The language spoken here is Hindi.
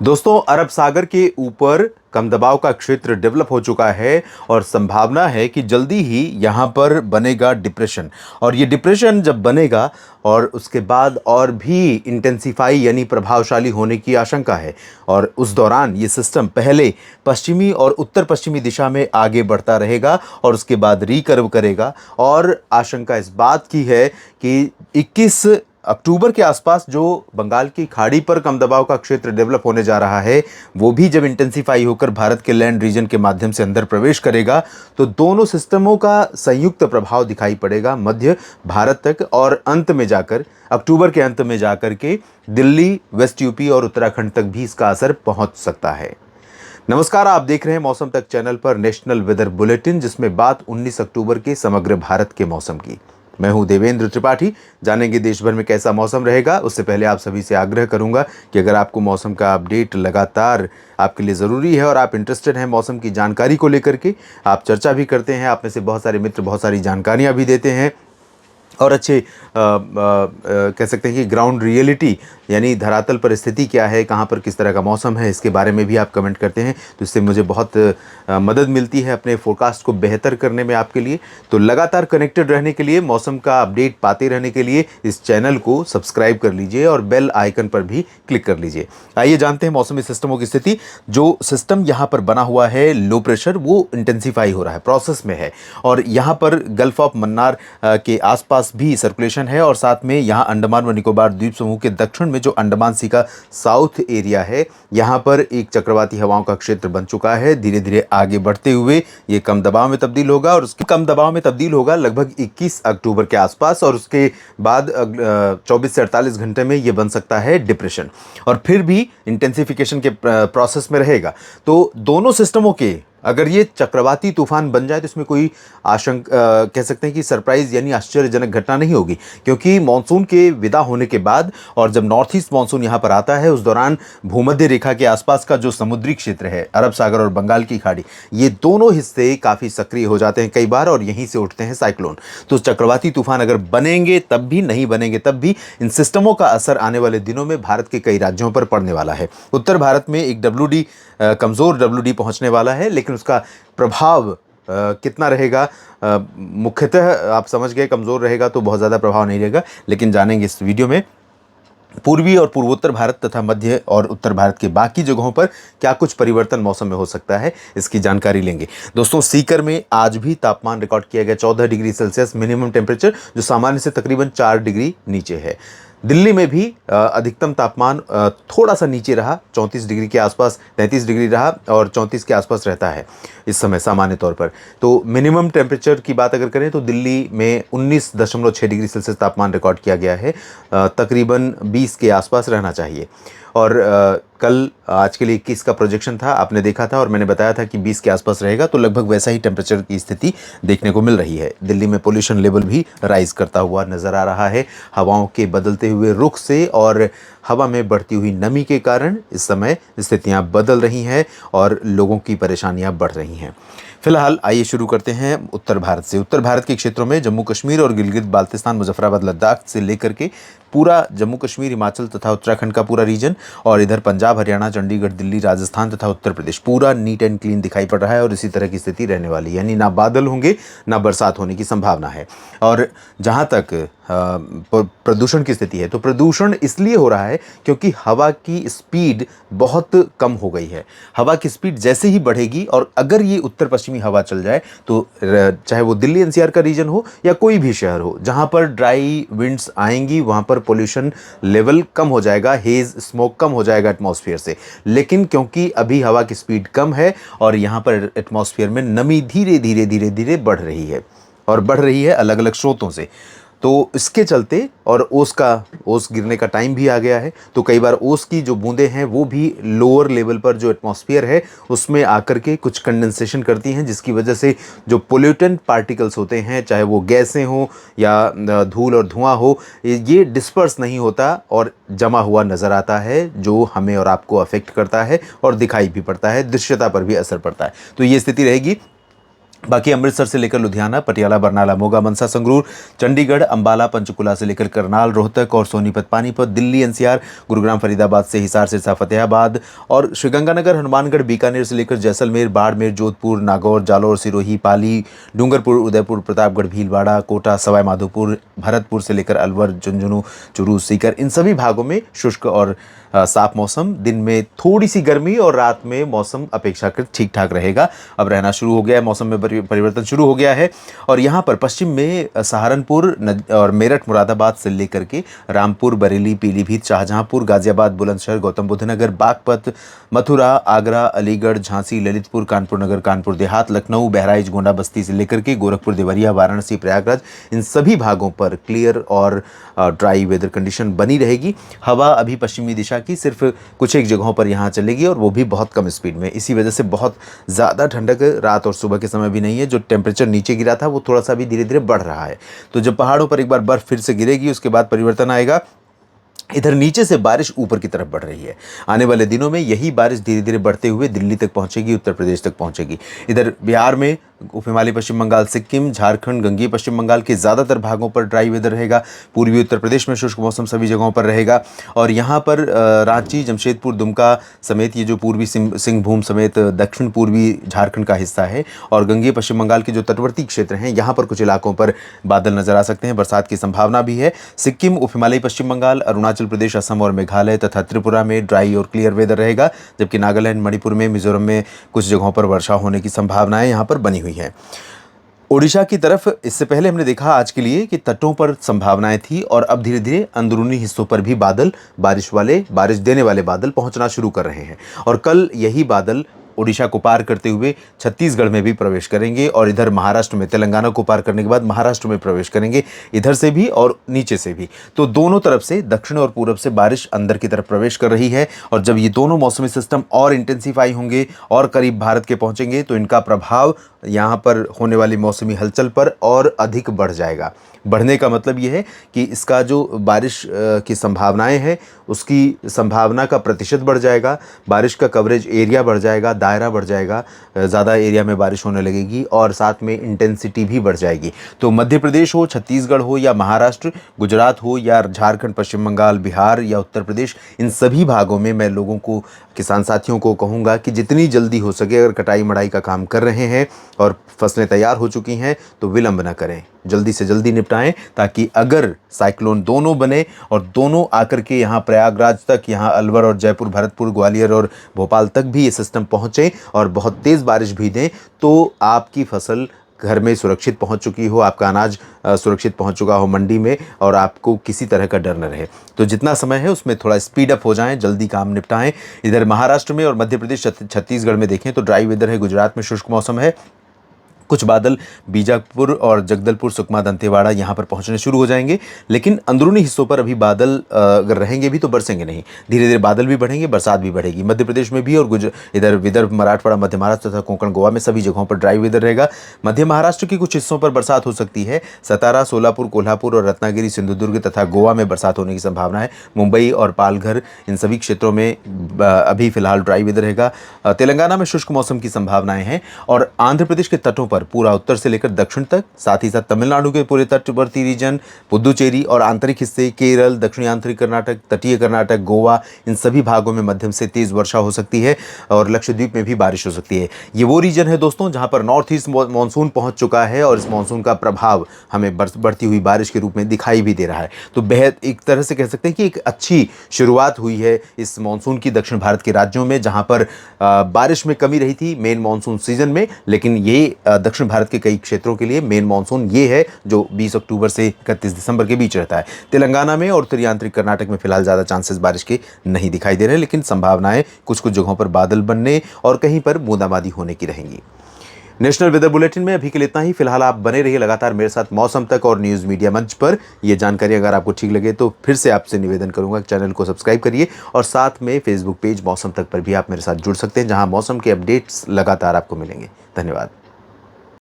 दोस्तों, अरब सागर के ऊपर कम दबाव का क्षेत्र डेवलप हो चुका है और संभावना है कि जल्दी ही यहाँ पर बनेगा डिप्रेशन। और ये डिप्रेशन जब बनेगा और उसके बाद और भी इंटेंसिफाई यानी प्रभावशाली होने की आशंका है। और उस दौरान ये सिस्टम पहले पश्चिमी और उत्तर पश्चिमी दिशा में आगे बढ़ता रहेगा और उसके बाद रिकर्व करेगा। और आशंका इस बात की है कि 21 अक्टूबर के आसपास जो बंगाल की खाड़ी पर कम दबाव का क्षेत्र डेवलप होने जा रहा है, वो भी जब इंटेंसिफाई होकर भारत के लैंड रीजन के माध्यम से अंदर प्रवेश करेगा तो दोनों सिस्टमों का संयुक्त प्रभाव दिखाई पड़ेगा मध्य भारत तक, और अंत में जाकर अक्टूबर के अंत में जाकर के दिल्ली, वेस्ट यूपी और उत्तराखंड तक भी इसका असर पहुंच सकता है। नमस्कार, आप देख रहे हैं मौसम तक चैनल पर नेशनल वेदर बुलेटिन, जिसमें बात 19 अक्टूबर के समग्र भारत के मौसम की। मैं हूं देवेंद्र त्रिपाठी। जानेंगे देश भर में कैसा मौसम रहेगा। उससे पहले आप सभी से आग्रह करूंगा कि अगर आपको मौसम का अपडेट लगातार आपके लिए ज़रूरी है और आप इंटरेस्टेड हैं मौसम की जानकारी को लेकर के, आप चर्चा भी करते हैं, आप में से बहुत सारे मित्र बहुत सारी जानकारियाँ भी देते हैं और अच्छे कह सकते हैं कि ग्राउंड रियलिटी यानी धरातल पर स्थिति क्या है, कहाँ पर किस तरह का मौसम है, इसके बारे में भी आप कमेंट करते हैं, तो इससे मुझे बहुत मदद मिलती है अपने फोरकास्ट को बेहतर करने में आपके लिए। तो लगातार कनेक्टेड रहने के लिए, मौसम का अपडेट पाते रहने के लिए इस चैनल को सब्सक्राइब कर लीजिए और बेल आइकन पर भी क्लिक कर लीजिए। आइए जानते हैं मौसमी सिस्टमों की स्थिति। जो सिस्टम यहाँ पर बना हुआ है लो प्रेशर, वो इंटेंसीफाई हो रहा है, प्रोसेस में है, और यहाँ पर गल्फ ऑफ मन्नार के आसपास भी सर्कुलेशन है और साथ में यहाँ अंडमान व निकोबार द्वीप समूह के दक्षिण में जो अंडमान सी का साउथ एरिया है, यहाँ पर एक चक्रवाती हवाओं का क्षेत्र बन चुका है। धीरे धीरे आगे बढ़ते हुए ये कम दबाव में तब्दील होगा और उसके कम दबाव में तब्दील होगा लगभग 21 अक्टूबर के आसपास, और उसके बाद 24 से 48 घंटे में ये बन सकता है डिप्रेशन और फिर भी इंटेंसिफिकेशन के प्रोसेस में रहेगा। तो दोनों सिस्टमों के अगर ये चक्रवाती तूफान बन जाए तो इसमें कोई कह सकते हैं कि सरप्राइज यानी आश्चर्यजनक घटना नहीं होगी, क्योंकि मानसून के विदा होने के बाद और जब नॉर्थ ईस्ट मानसून यहाँ पर आता है, उस दौरान भूमध्य रेखा के आसपास का जो समुद्री क्षेत्र है, अरब सागर और बंगाल की खाड़ी, ये दोनों हिस्से काफ़ी सक्रिय हो जाते हैं कई बार और यहीं से उठते हैं साइक्लोन। तो चक्रवाती तूफान अगर बनेंगे तब भी, नहीं बनेंगे तब भी, इन सिस्टमों का असर आने वाले दिनों में भारत के कई राज्यों पर पड़ने वाला है। उत्तर भारत में एक कमज़ोर WD पहुंचने वाला है, लेकिन उसका प्रभाव कितना रहेगा, मुख्यतः आप समझ गए, कमज़ोर रहेगा तो बहुत ज़्यादा प्रभाव नहीं रहेगा, लेकिन जानेंगे इस वीडियो में पूर्वी और पूर्वोत्तर भारत तथा मध्य और उत्तर भारत के बाकी जगहों पर क्या कुछ परिवर्तन मौसम में हो सकता है, इसकी जानकारी लेंगे। दोस्तों, सीकर में आज भी तापमान रिकॉर्ड किया गया 14 डिग्री सेल्सियस मिनिमम टेम्परेचर, जो सामान्य से तकरीबन 4 डिग्री नीचे है। दिल्ली में भी अधिकतम तापमान थोड़ा सा नीचे रहा, 34 डिग्री के आसपास, 33 डिग्री रहा और 34 के आसपास रहता है इस समय सामान्य तौर पर। तो मिनिमम टेम्परेचर की बात अगर करें तो दिल्ली में 19.6 डिग्री सेल्सियस तापमान रिकॉर्ड किया गया है, तकरीबन 20 के आसपास रहना चाहिए। और कल आज के लिए 21 का प्रोजेक्शन था, आपने देखा था और मैंने बताया था कि 20 के आसपास रहेगा, तो लगभग वैसा ही टेम्परेचर की स्थिति देखने को मिल रही है। दिल्ली में पोल्यूशन लेवल भी राइज करता हुआ नज़र आ रहा है हवाओं के बदलते हुए रुख से, और हवा में बढ़ती हुई नमी के कारण इस समय स्थितियाँ बदल रही हैं और लोगों की परेशानियाँ बढ़ रही हैं। फिलहाल आइए शुरू करते हैं उत्तर भारत से। उत्तर भारत के क्षेत्रों में जम्मू कश्मीर और गिलगित बाल्तिस्तान, मुजफ्फराबाद, लद्दाख से लेकर के पूरा जम्मू कश्मीर, हिमाचल तथा उत्तराखंड का पूरा रीजन, और इधर पंजाब, हरियाणा, चंडीगढ़, दिल्ली, राजस्थान तथा उत्तर प्रदेश पूरा नीट एंड क्लीन दिखाई पड़ रहा है और इसी तरह की स्थिति रहने वाली है, यानी ना बादल होंगे ना बरसात होने की संभावना है। और जहाँ तक प्रदूषण की स्थिति है, तो प्रदूषण इसलिए हो रहा है क्योंकि हवा की स्पीड बहुत कम हो गई है। हवा की स्पीड जैसे ही बढ़ेगी और अगर ये उत्तर पश्चिमी हवा चल जाए तो चाहे वो दिल्ली NCR का रीजन हो या कोई भी शहर हो, जहाँ पर ड्राई विंड्स आएंगी वहाँ पर पोल्यूशन लेवल कम हो जाएगा, हेज स्मोक कम हो जाएगा एटमॉस्फेयर से। लेकिन क्योंकि अभी हवा की स्पीड कम है और यहाँ पर एटमॉस्फेयर में नमी धीरे धीरे धीरे धीरे बढ़ रही है, और बढ़ रही है अलग अलग स्रोतों से, तो इसके चलते, और ओस गिरने का टाइम भी आ गया है, तो कई बार ओस की जो बूंदें हैं वो भी लोअर लेवल पर जो एटमॉस्फेयर है उसमें आकर के कुछ कंडेंसेशन करती हैं, जिसकी वजह से जो पोल्यूटेंट पार्टिकल्स होते हैं, चाहे वो गैसें हों या धूल और धुआं हो, ये डिस्पर्स नहीं होता और जमा हुआ नज़र आता है, जो हमें और आपको अफेक्ट करता है और दिखाई भी पड़ता है, दृश्यता पर भी असर पड़ता है। तो ये स्थिति रहेगी बाकी अमृतसर से लेकर लुधियाना, पटियाला, बरनाला, मोगा, मनसा, संगरूर, चंडीगढ़, अंबाला, पंचकुला से लेकर करनाल, रोहतक और सोनीपत, पानीपत, दिल्ली एनसीआर, गुरुग्राम, फरीदाबाद से हिसार, सिरसा, फतेहाबाद और श्रीगंगानगर, हनुमानगढ़, बीकानेर से लेकर जैसलमेर, बाड़मेर, जोधपुर, नागौर, जालौर, सिरोही, पाली, डूंगरपुर, उदयपुर, प्रतापगढ़, भीलवाड़ा, कोटा, सवाई माधोपुर, भरतपुर से लेकर अलवर, झुंझुनू, चुरू, सीकर, इन सभी भागों में शुष्क और साफ मौसम। दिन में थोड़ी सी गर्मी और रात में मौसम अपेक्षाकृत ठीक ठाक रहेगा। अब रहना शुरू हो गया है, मौसम में परिवर्तन शुरू हो गया है। और यहाँ पर पश्चिम में सहारनपुर और मेरठ, मुरादाबाद से लेकर के रामपुर, बरेली, पीलीभीत, शाहजहांपुर, गाजियाबाद, बुलंदशहर, गौतम बुद्ध नगर, बागपत, मथुरा, आगरा, अलीगढ़, झांसी, ललितपुर, कानपुर नगर, कानपुर देहात, लखनऊ, बहराइच, गोंडा, बस्ती से लेकर के गोरखपुर, देवरिया, वाराणसी, प्रयागराज, इन सभी भागों पर क्लियर और ड्राई वेदर कंडीशन बनी रहेगी। हवा अभी पश्चिमी दिशा की सिर्फ कुछ एक जगहों पर यहाँ चलेगी और वो भी बहुत कम स्पीड में। इसी वजह से बहुत ज़्यादा ठंडक रात और सुबह के समय भी नहीं है। जो टेम्परेचर नीचे गिरा था वो थोड़ा सा भी धीरे धीरे बढ़ रहा है। तो जब पहाड़ों पर एक बार बर्फ़ फिर से गिरेगी उसके बाद परिवर्तन आएगा। इधर नीचे से बारिश ऊपर की तरफ बढ़ रही है। आने वाले दिनों में यही बारिश धीरे धीरे बढ़ते हुए दिल्ली तक पहुंचेगी, उत्तर प्रदेश तक पहुंचेगी। इधर बिहार में उप हिमालय पश्चिम बंगाल, सिक्किम, झारखंड, गंगीय पश्चिम बंगाल के ज़्यादातर भागों पर ड्राई वेदर रहेगा। पूर्वी उत्तर प्रदेश में शुष्क मौसम सभी जगहों पर रहेगा। और यहाँ पर रांची, जमशेदपुर, दुमका समेत ये जो पूर्वी सिंहभूम समेत दक्षिण पूर्वी झारखंड का हिस्सा है और गंगीय पश्चिम बंगाल के जो तटवर्ती क्षेत्र हैं यहाँ पर कुछ इलाकों पर बादल नजर आ सकते हैं। बरसात की संभावना भी है। सिक्किम, उप हिमालय पश्चिम बंगाल, अरुणाचल प्रदेश, असम और मेघालय तथा त्रिपुरा में ड्राई और क्लियर वेदर रहेगा। जबकि नागालैंड, मणिपुर में, मिजोरम में कुछ जगहों पर वर्षा होने की संभावनाएं यहाँ पर बनी हुई हैं। ओडिशा की तरफ इससे पहले हमने देखा आज के लिए कि तटों पर संभावनाएं थी और अब धीरे धीरे अंदरूनी हिस्सों पर भी बादल, बारिश देने वाले बादल पहुंचना शुरू कर रहे हैं। और कल यही बादल ओडिशा को पार करते हुए छत्तीसगढ़ में भी प्रवेश करेंगे और इधर महाराष्ट्र में, तेलंगाना को पार करने के बाद महाराष्ट्र में प्रवेश करेंगे, इधर से भी और नीचे से भी। तो दोनों तरफ से, दक्षिण और पूरब से बारिश अंदर की तरफ प्रवेश कर रही है। और जब ये दोनों मौसमी सिस्टम और इंटेंसिफाई होंगे और करीब भारत के पहुंचेंगे तो इनका प्रभाव यहाँ पर होने वाली मौसमी हलचल पर और अधिक बढ़ जाएगा। बढ़ने का मतलब ये है कि इसका जो बारिश की संभावनाएं हैं उसकी संभावना का प्रतिशत बढ़ जाएगा, बारिश का कवरेज एरिया बढ़ जाएगा, दायरा बढ़ जाएगा, ज़्यादा एरिया में बारिश होने लगेगी और साथ में इंटेंसिटी भी बढ़ जाएगी। तो मध्य प्रदेश हो, छत्तीसगढ़ हो या महाराष्ट्र, गुजरात हो या झारखंड, पश्चिम बंगाल, बिहार या उत्तर प्रदेश, इन सभी भागों में मैं लोगों को, किसान साथियों को कहूँगा कि जितनी जल्दी हो सके अगर कटाई मड़ाई का काम कर रहे हैं और फसलें तैयार हो चुकी हैं तो विलंब न करें, जल्दी से जल्दी निपटाएं, ताकि अगर साइक्लोन दोनों बने और दोनों आकर के यहाँ प्रयागराज तक, यहाँ अलवर और जयपुर, भरतपुर, ग्वालियर और भोपाल तक भी ये सिस्टम पहुँचे और बहुत तेज़ बारिश भी दें तो आपकी फसल घर में सुरक्षित पहुंच चुकी हो, आपका अनाज सुरक्षित पहुंच चुका हो मंडी में और आपको किसी तरह का डर न रहे। तो जितना समय है उसमें थोड़ा स्पीड अप हो जाएं, जल्दी काम निपटाएं। इधर महाराष्ट्र में और मध्य प्रदेश, छत्तीसगढ़ में देखें तो ड्राई वेदर है, गुजरात में शुष्क मौसम है। कुछ बादल बीजापुर और जगदलपुर, सुकमा, दंतेवाड़ा यहाँ पर पहुँचने शुरू हो जाएंगे। लेकिन अंदरूनी हिस्सों पर अभी बादल अगर रहेंगे भी तो बरसेंगे नहीं, धीरे धीरे बादल भी बढ़ेंगे, बरसात भी बढ़ेगी। मध्य प्रदेश में भी और इधर विदर्भ, मराठवाड़ा, मध्य महाराष्ट्र तथा कोंकण, गोवा में सभी जगहों पर ड्राई वेदर रहेगा। मध्य महाराष्ट्र के कुछ हिस्सों पर बरसात हो सकती है। सतारा, सोलापुर, कोल्हापुर और रत्नागिरी, सिंधुदुर्ग तथा गोवा में बरसात होने की संभावना है। मुंबई और पालघर, इन सभी क्षेत्रों में अभी फिलहाल ड्राई वेदर रहेगा। तेलंगाना में शुष्क मौसम की संभावनाएं हैं और आंध्र प्रदेश के तटों पर पूरा उत्तर से लेकर दक्षिण तक, साथ ही साथ तमिलनाडु के पूरे तटवर्ती रीजन, पुदुचेरी और आंतरिक हिस्से, केरल, दक्षिणी आंतरिक कर्नाटक, तटीय कर्नाटक, गोवा, इन सभी भागों में मध्यम से तेज वर्षा हो सकती है और लक्षद्वीप में भी बारिश हो सकती है। ये वो रीजन है दोस्तों जहां पर नॉर्थ ईस्ट मानसून पहुंच चुका है और इस मानसून का प्रभाव हमें बढ़ती हुई बारिश के रूप में दिखाई भी दे रहा है। तो बेहद एक तरह से कह सकते हैं कि एक अच्छी शुरुआत हुई है इस मानसून की दक्षिण भारत के राज्यों में, जहां पर बारिश में कमी रही थी मेन मानसून सीजन में। लेकिन ये दक्षिण भारत के कई क्षेत्रों के लिए मेन मानसून ये है जो 20 अक्टूबर से 31 दिसंबर के बीच रहता है। तेलंगाना में और उत्तरी आंतरिक कर्नाटक में फिलहाल ज़्यादा चांसेस बारिश के नहीं दिखाई दे रहे, लेकिन संभावनाएं कुछ कुछ जगहों पर बादल बनने और कहीं पर बूंदाबांदी होने की रहेंगी। नेशनल वेदर बुलेटिन में अभी के लिए इतना ही। फिलहाल आप बने रहिए लगातार मेरे साथ मौसम तक और न्यूज़ मीडिया मंच पर। ये जानकारी अगर आपको ठीक लगे तो फिर से आपसे निवेदन करूंगा कि चैनल को सब्सक्राइब करिए और साथ में फेसबुक पेज मौसम तक पर भी आप मेरे साथ जुड़ सकते हैं, जहां मौसम के अपडेट्स लगातार आपको मिलेंगे। धन्यवाद।